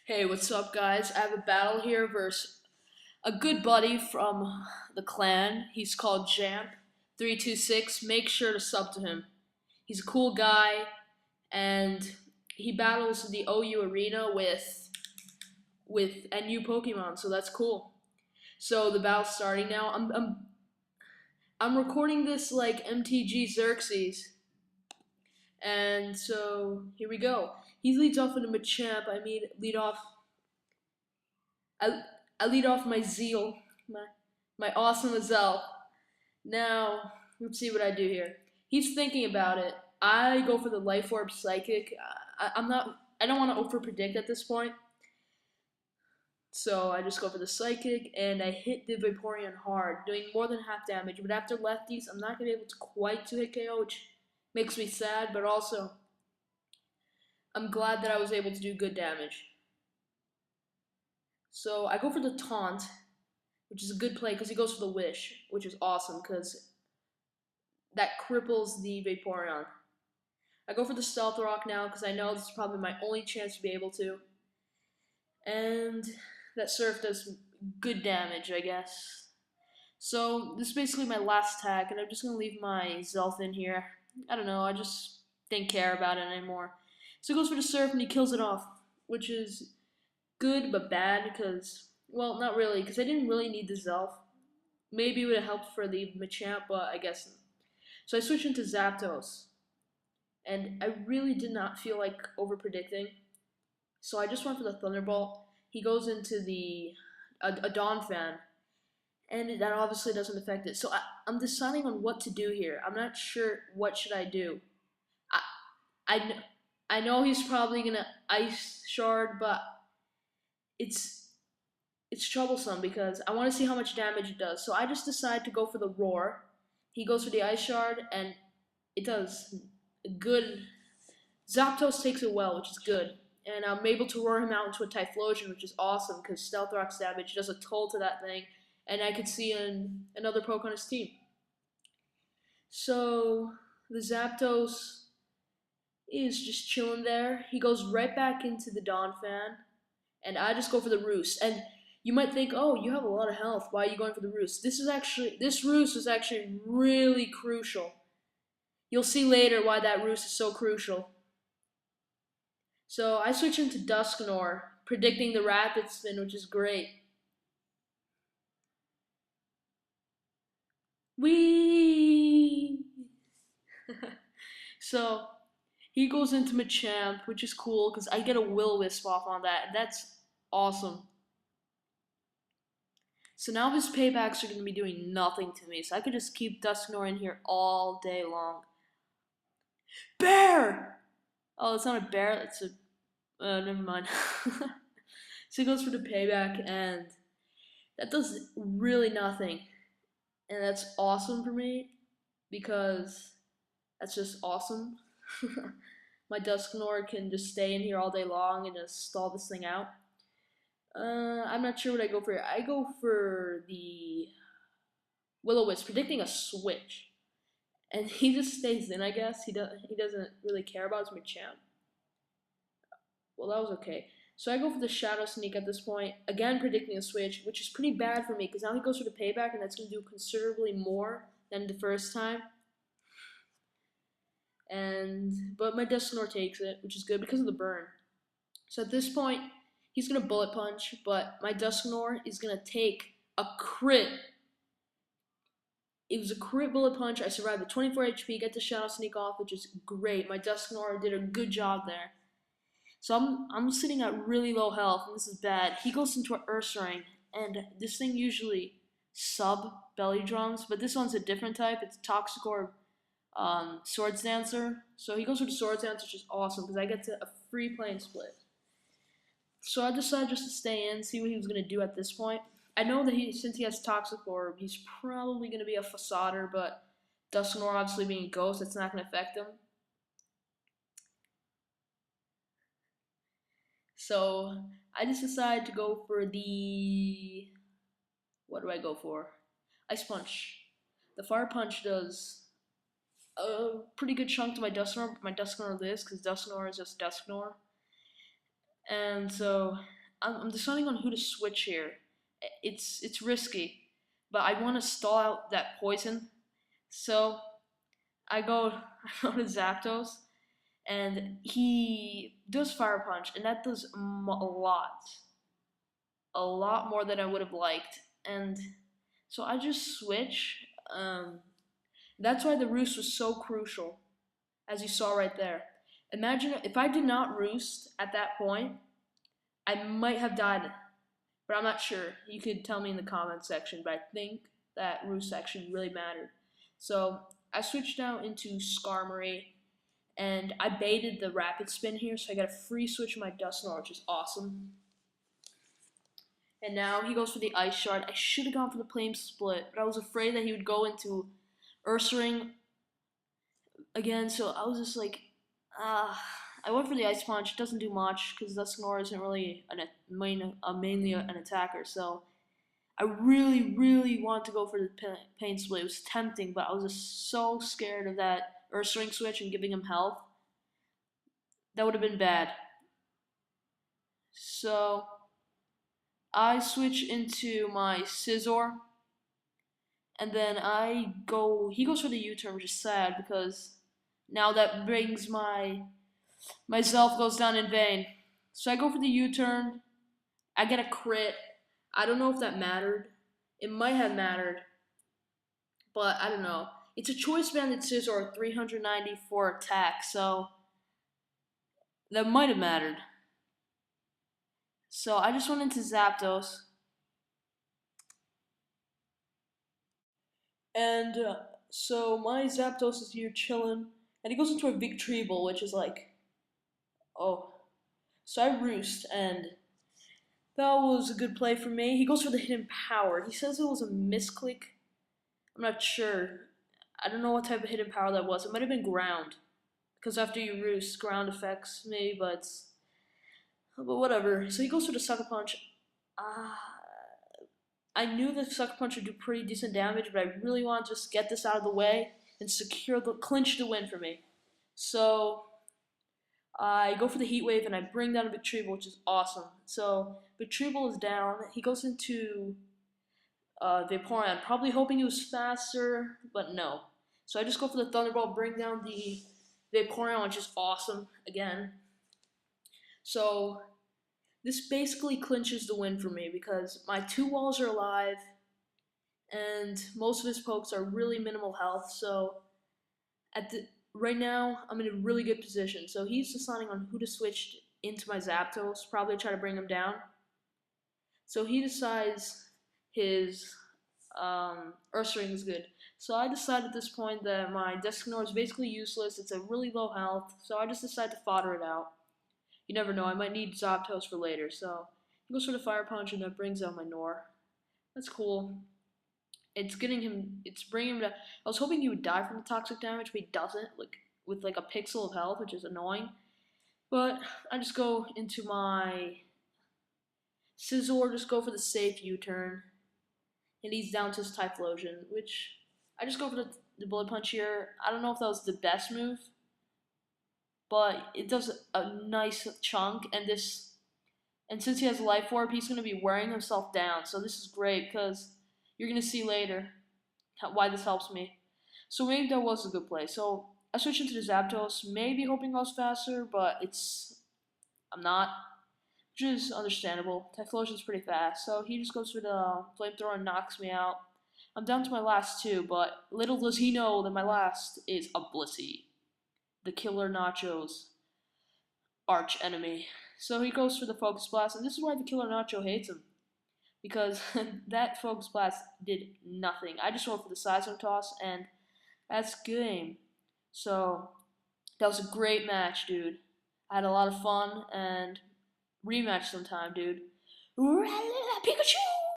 Hey, what's up, guys? I have a battle here versus a good buddy from the clan. He's called jamp326. Make sure to sub to him. He's a cool guy, and he battles the OU arena with NU Pokemon, so that's cool. So the battle's starting now. I'm recording this like MTG Xerxes, and so here we go. He leads off into Machamp. I, I lead off my zeal, my awesome Azel. Now, let's see what I do here. He's thinking about it. I go for the Life Orb Psychic. I don't want to over predict at this point. So I just go for the Psychic, and I hit the Vaporeon hard, doing more than half damage. But after lefties, I'm not going to be able to quite hit KO, which makes me sad, but also I'm glad that I was able to do good damage. So I go for the Taunt, which is a good play because he goes for the Wish, which is awesome because that cripples the Vaporeon. I go for the Stealth Rock now because I know this is probably my only chance to be able to. And that Surf does good damage, I guess. So this is basically my last attack, and I'm just going to leave my Zelf in here. I don't know, I just didn't care about it anymore. So he goes for the Surf and he kills it off, which is good but bad because, well, not really, because I didn't really need the Zelf. Maybe it would have helped for the Machamp, but I guess not. So I switched into Zapdos, and I really did not feel like over predicting. So I just went for the Thunderbolt. He goes into a Donphan, and that obviously doesn't affect it. So I'm deciding on what to do here. I'm not sure what should I do. I I, I know he's probably gonna Ice Shard, but it's it's troublesome because I want to see how much damage it does. So I just decide to go for the Roar. He goes for the Ice Shard, and it does good. Zapdos takes it well, which is good. And I'm able to roar him out into a Typhlosion, which is awesome because Stealth Rock's damage does a toll to that thing, and I could see another poke on his team. So the Zapdos is just chilling there. He goes right back into the Donphan, and I just go for the Roost. And you might think, oh, you have a lot of health. Why are you going for the Roost? This Roost is actually really crucial. You'll see later why that Roost is so crucial. So I switch into Dusknoir, predicting the Rapid Spin, which is great. Whee! So he goes into Machamp, which is cool because I get a Will-O-Wisp off on that, and that's awesome. So now his paybacks are going to be doing nothing to me, so I could just keep Dusknoir in here all day long. Bear! Oh, it's not a bear, it's a... never mind. So he goes for the payback, and that does really nothing. And that's awesome for me, because that's just awesome. My Dusknoir can just stay in here all day long and just stall this thing out. I'm not sure what I go for here. I go for the Will-O-Wisp, predicting a switch. And he just stays in, I guess. He doesn't really care about his Machamp. Well, that was okay. So I go for the Shadow Sneak at this point, again predicting a switch, which is pretty bad for me, because now he goes for the payback, and that's going to do considerably more than the first time. But my Dusknoir takes it, which is good because of the burn. So at this point, he's going to Bullet Punch, but my Dusknoir is going to take a crit. It was a crit Bullet Punch. I survived the 24 HP, get the Shadow Sneak off, which is great. My Dusknoir did a good job there. So I'm sitting at really low health, and this is bad. He goes into an Ursaring, and this thing usually sub Belly Drums, but this one's a different type. It's Toxicor Swords Dancer. So he goes with the Swords Dancer, which is awesome because I get to a free plane split. So I decided just to stay in, see what he was going to do at this point. I know that since he has Toxicor, he's probably going to be a Facade, but Dusknoir obviously being a Ghost, that's not going to affect him. So I just decided to go for the... What do I go for? Ice Punch. The Fire Punch does a pretty good chunk to my Dusknoir, but my Dusknoir lives because Dusknoir is just Dusknoir. And so I'm deciding on who to switch here. It's risky, but I want to stall out that poison. So I go I go to Zapdos, and he does Fire Punch, and that does a lot more than I would have liked. And so I just switch. That's why the roost was so crucial, as you saw right there. Imagine if I did not roost at that point, I might have died, but I'm not sure. You could tell me in the comments section, but I think that roost section really mattered. So I switched out into Skarmory, and I baited the Rapid Spin here, so I got a free switch of my Dusknoir, which is awesome. And now he goes for the Ice Shard. I should have gone for the Flame Split, but I was afraid that he would go into Ursaring again, so I was just like, I went for the Ice Punch. It doesn't do much because Dusknoir isn't really mainly an attacker. So I really wanted to go for the Pain Split. It was tempting, but I was just so scared of that Ursaring switch and giving him health. That would have been bad. So I switch into my Scizor, and then he goes for the U-turn, which is sad because now that brings my Zelf goes down in vain. So I go for the U-turn. I get a crit. I don't know if that mattered. It might have mattered, but I don't know. It's a choice banded Scizor, 394 attack, so that might have mattered. So I just went into Zapdos. And so my Zapdos is here chilling, and he goes into a Victreebel, which is like, oh. So I roost, and that was a good play for me. He goes for the Hidden Power. He says it was a misclick. I'm not sure. I don't know what type of Hidden Power that was. It might have been Ground, because after you roost, Ground affects me, but whatever. So he goes for the Sucker Punch. I knew the Sucker Punch would do pretty decent damage, but I really want to just get this out of the way and clinch the win for me. So I go for the Heat Wave and I bring down a Victreebel, which is awesome. So Victreebel is down. He goes into Vaporeon, probably hoping he was faster, but no. So I just go for the Thunderbolt, bring down the Vaporeon, which is awesome again. So this basically clinches the win for me because my two walls are alive and most of his pokes are really minimal health. So right now I'm in a really good position. So he's deciding on who to switch into my Zapdos, probably try to bring him down. So he decides his Ursaring is good. So I decide at this point that my Dusknoir is basically useless. It's a really low health, so I just decide to fodder it out. You never know, I might need Zapdos for later, so he goes for the Fire Punch and that brings out my Noir. That's cool. It's bringing him to, I was hoping he would die from the toxic damage, but he doesn't, with like a pixel of health, which is annoying. But I just go into my Scizor, just go for the safe U-turn. And he's down to his Typhlosion, which I just go for the Bullet Punch here. I don't know if that was the best move, but it does a nice chunk, and since he has Life Orb, he's going to be wearing himself down, so this is great, because you're going to see later why this helps me. So maybe that was a good play. So I switched into the Zapdos, maybe hoping I was faster, but I'm not, which is understandable. Typhlosion's pretty fast, so he just goes for the Flamethrower and knocks me out. I'm down to my last two, but little does he know that my last is a Blissey, the Killer Nacho's arch enemy. So he goes for the Focus Blast, and this is why the Killer Nacho hates him, because that Focus Blast did nothing. I just went for the Seismic Toss, and that's game. So that was a great match, dude. I had a lot of fun, and rematch sometime, dude. Pikachu!